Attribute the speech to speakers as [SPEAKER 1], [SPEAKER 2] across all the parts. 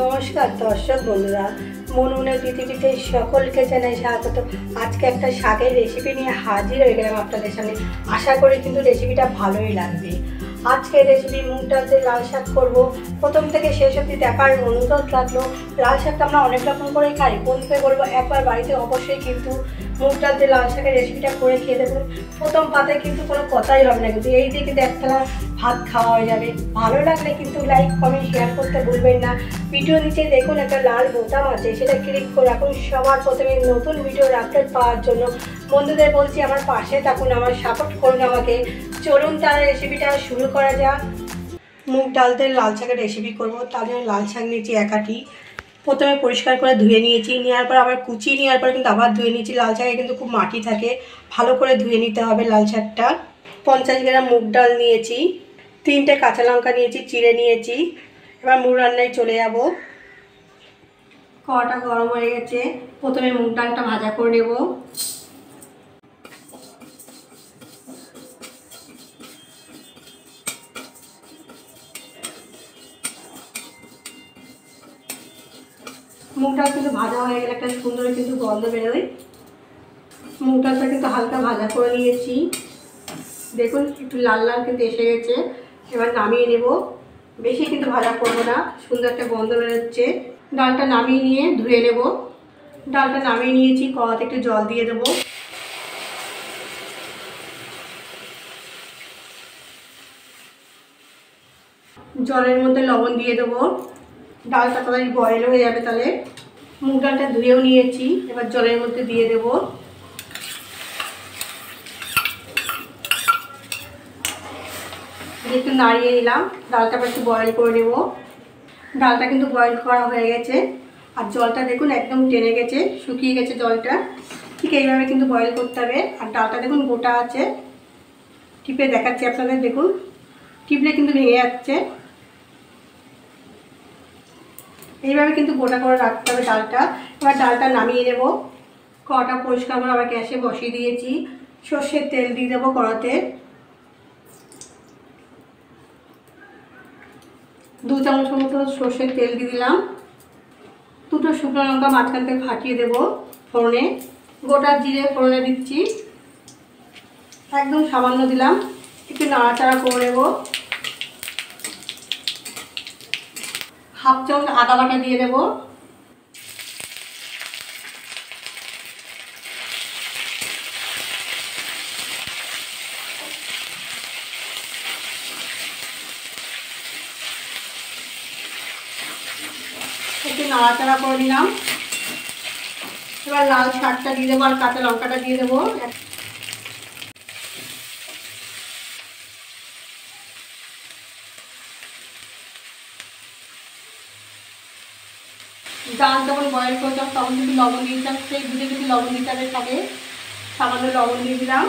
[SPEAKER 1] নমস্কার দর্শক বন্ধুরা, মনমুনের পৃথিবীতে সকলকে জানাই স্বাগত। আজকে একটা শাকের রেসিপি নিয়ে হাজির হয়ে গেলাম আপনাদের সামনে। আশা করি কিন্তু রেসিপিটা ভালোই লাগবে। আজকের রেসিপি মুগ ডাল দিয়ে লাল শাক করবো। প্রথম থেকে শেষ অবধি দেখার অনুরোধ রাখলো। লাল শাকটা আমরা অনেক রকম করে খাই, বন্ধুকে বলবো একবার বাড়িতে অবশ্যই কিন্তু মুগ ডাল দিয়ে লাল শাকের রেসিপিটা করে খেয়ে দেবেন। প্রথম পাতে কিন্তু কোনো কথাই হবে না, কিন্তু এই দিয়ে কিন্তু একতলা ভাত খাওয়া হয়ে যাবে। ভালো লাগলে কিন্তু লাইক কমেন্ট শেয়ার করতে ভুলবেন না। ভিডিও নিচে দেখুন একটা লাল বোতাম আছে, সেটা ক্লিক করে রাখুন সবার প্রথমে নতুন ভিডিওর আপডেট পাওয়ার জন্য। বন্ধুদের বলছি আমার পাশে থাকুন, আমার সাপোর্ট করুন আমাকে। চলুন তার রেসিপিটা শুরু করা যাক। মুগ ডাল দিয়ে লাল শাকের রেসিপি করবো, তার জন্য লাল শাক নিয়েছি একাটি। প্রথমে পরিষ্কার করে ধুয়ে নিয়েছি, নেওয়ার পর আবার কুচিয়ে নেওয়ার পর কিন্তু আবার ধুয়ে নিয়েছি। লাল শাকে কিন্তু খুব মাটি থাকে, ভালো করে ধুয়ে নিতে হবে লাল শাকটা। 50 গ্রাম মুগ ডাল নিয়েছি, 3টে কাঁচা লঙ্কা নিয়েছি, চিড়ে নিয়েছি। এবার মুগ রান্নায় চলে যাব। কড়াটা গরম হয়ে গেছে, প্রথমে মুগ ডালটা ভাজা করে নেব। মুগ ডাল কিন্তু ভাজা হয়ে গেলে একটা সুন্দর কিন্তু গন্ধ বেরোয়। মুগ ডালটা কিন্তু হালকা ভাজা করে নিয়েছি, দেখুন একটু লাল লাল কিন্তু এসে গেছে। এবার নামিয়ে নেব, বেশি কিন্তু ভাজা করবো না, সুন্দর একটা গন্ধ বেরোচ্ছে। ডালটা নামিয়ে নিয়ে ধুয়ে নেব। ডালটা নামিয়ে নিয়েছি, কড়াতে একটু জল দিয়ে দেবো। জলের মধ্যে লবণ দিয়ে দেবো, ডালটা তাড়াতাড়ি বয়েল হয়ে যাবে। তাহলে মুগ ডালটা ধুয়েও নিয়েছি, এবার জলের মধ্যে দিয়ে দেবো। একটু নাড়িয়ে নিলাম, ডালটা আবার একটু বয়েল করে নেব। ডালটা কিন্তু বয়েল করা হয়ে গেছে, আর জলটা দেখুন একদম টেনে গেছে, শুকিয়ে গেছে জলটা। ঠিক এইভাবে কিন্তু বয়েল করতে হবে। আর ডালটা দেখুন গোটা আছে, টিপে দেখাচ্ছি আপনাদের, দেখুন টিপলে কিন্তু ভেঙে যাচ্ছে। এইভাবে কিন্তু গোটা করে রাখতে হবে ডালটা। এবার ডালটা নামিয়ে নেব। কড়াটা পরিষ্কার করে আবার গ্যাসে বসিয়ে দিয়েছি। সর্ষের তেল দিয়ে দেবো কড়াতে। 2 চামচের মতো সর্ষের তেল দিয়ে দিলাম। 2টো শুকনো লঙ্কা মাঝখান থেকে ফাটিয়ে দেবো ফোড়নে। গোটা জিরে ফোড়নে দিচ্ছি, একদম সামান্য দিলাম। একটু নাড়াচাড়া করে নেব। হাফ চামচ আদা বাটা দিয়ে দেবো। একটু নাড়াচাড়া করে নিলাম। এবার লাল শাকটা দিয়ে দেবো আর কাঁচা লঙ্কাটা দিয়ে দেবো। ডাল যখন বয়েল করতাম তখন কিন্তু লবণ দিয়েছিলাম, সেই দুধে কিন্তু লবণ দিতে হবে শাকে। সামান্য লবণ দিয়ে দিলাম,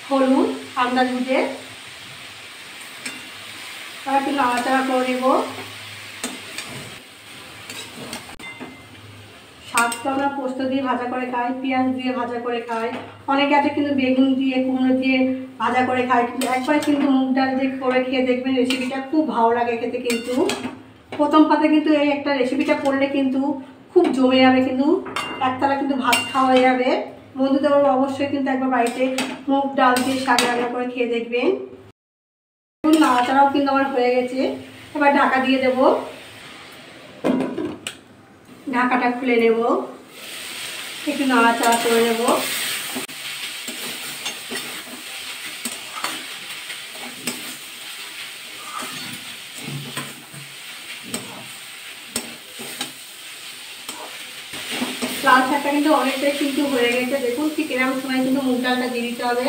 [SPEAKER 1] হলুদ আন্দাজ বুঝে। এবার একটু নাড়াচাড়া করে নেব। শাকটা আমরা পোস্ত দিয়ে ভাজা করে খাই, পেঁয়াজ দিয়ে ভাজা করে খাই, অনেকে আছে কিন্তু বেগুন দিয়ে কুমড়ো দিয়ে ভাজা করে খাই। কিন্তু একবার কিন্তু মুগ ডাল দিয়ে করে খেয়ে দেখবেন, রেসিপিটা খুব ভালো লাগে খেতে। কিন্তু প্রথম পাতে কিন্তু এই একটা রেসিপিটা করলে কিন্তু খুব জমে যাবে, কিন্তু একতলা কিন্তু ভাত খাওয়া হয়ে যাবে। বন্ধুদের অবশ্যই কিন্তু একবার বাড়িতে মুগ ডাল দিয়ে শাক রান্না করে খেয়ে দেখবেন। নাড়াচাড়াও কিন্তু আমার হয়ে গেছে, এবার ঢাকা দিয়ে দেব। ঢাকাটা খুলে নেব, একটু নাড়াচাড়া করে নেব। লাল শাকটা কিন্তু অনেকটাই কিন্তু হয়ে গেছে, দেখুন ঠিক এরকম সময় কিন্তু মুগ ডালটা দিয়ে দিতে হবে।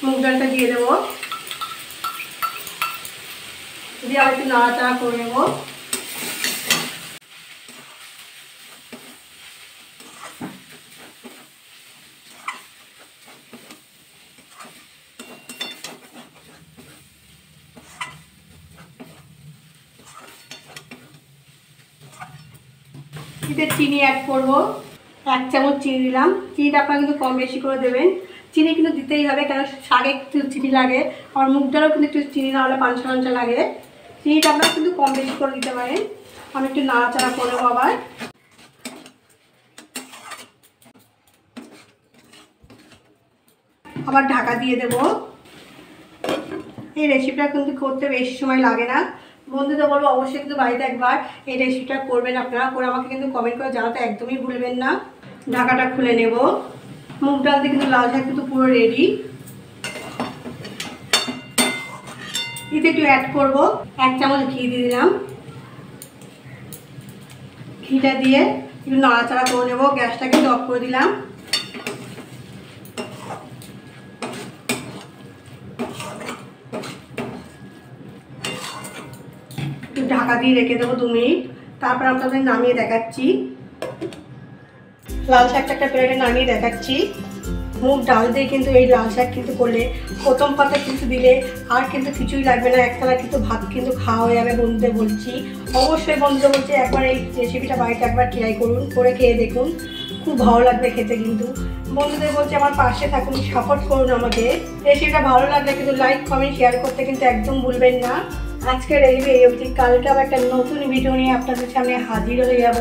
[SPEAKER 1] মুগ ডালটা দিয়ে দেবো, দিয়ে আবার একটু নাড়াচাড়া করে নেব। এতে চিনি অ্যাড করবো, 1 চামচ চিনি দিলাম। চিনিটা আপনারা কিন্তু কম বেশি করে দেবেন। চিনি কিন্তু দিতেই হবে, কারণ শাকে একটু চিনি লাগে, আর মুগ ডালও কিন্তু একটু চিনি না হলে পাঞ্চা পাঞ্চা লাগে। চিনিটা আপনারা কিন্তু কম বেশি করে দিতে পারেন। আমি একটু নাড়াচাড়া করে নেবো আবার। আবার ঢাকা দিয়ে দেবো। এই রেসিপিটা কিন্তু করতে বেশি সময় লাগে না। বন্ধুদের বলবো অবশ্যই কিন্তু বাড়িতে একবার এই রেসিপিটা করবেন আপনারা, করে আমাকে কিন্তু কমেন্ট করে জানাতে একদমই ভুলবেন না। ঢাকাটা খুলে নেব। মুগ ডাল দিয়ে কিন্তু লাল শাক কিন্তু পুরো রেডি। এতে একটু অ্যাড করব 1 চামচ ঘি দিয়ে দিলাম। ঘিটা দিয়ে একটু নাড়াচাড়া করে নেব। গ্যাসটা কিন্তু অফ করে দিলাম। একটু ঢাকা দিয়ে রেখে দেবো 2 মিনিট। তারপর আপনাদের নামিয়ে দেখাচ্ছি। লাল শাকটা একটা প্লেটে নামিয়ে দেখাচ্ছি। মুগ ডাল দিয়ে কিন্তু এই লাল শাক কিন্তু করলে প্রথম পাতা কিন্তু দিলে আর কিন্তু কিছুই লাগবে না, একতলা কিন্তু ভাত কিন্তু খাওয়া হয়ে যাবে। বন্ধুদের বলছি, অবশ্যই বন্ধুদের বলছি একবার এই রেসিপিটা বাড়িতে একবার ট্রাই করুন, করে খেয়ে দেখুন, খুব ভালো লাগবে খেতে। কিন্তু বন্ধুদের বলছি আমার পাশে থাকুন, সাপোর্ট করুন আমাকে। রেসিপিটা ভালো লাগলে কিন্তু লাইক কমেন্ট শেয়ার করতে কিন্তু একদম ভুলবেন না। আজকের রেসিপি এই অবধি। কালকে আবার একটা নতুন ভিডিও নিয়ে আপনাদের সামনে হাজির হয়ে যাব।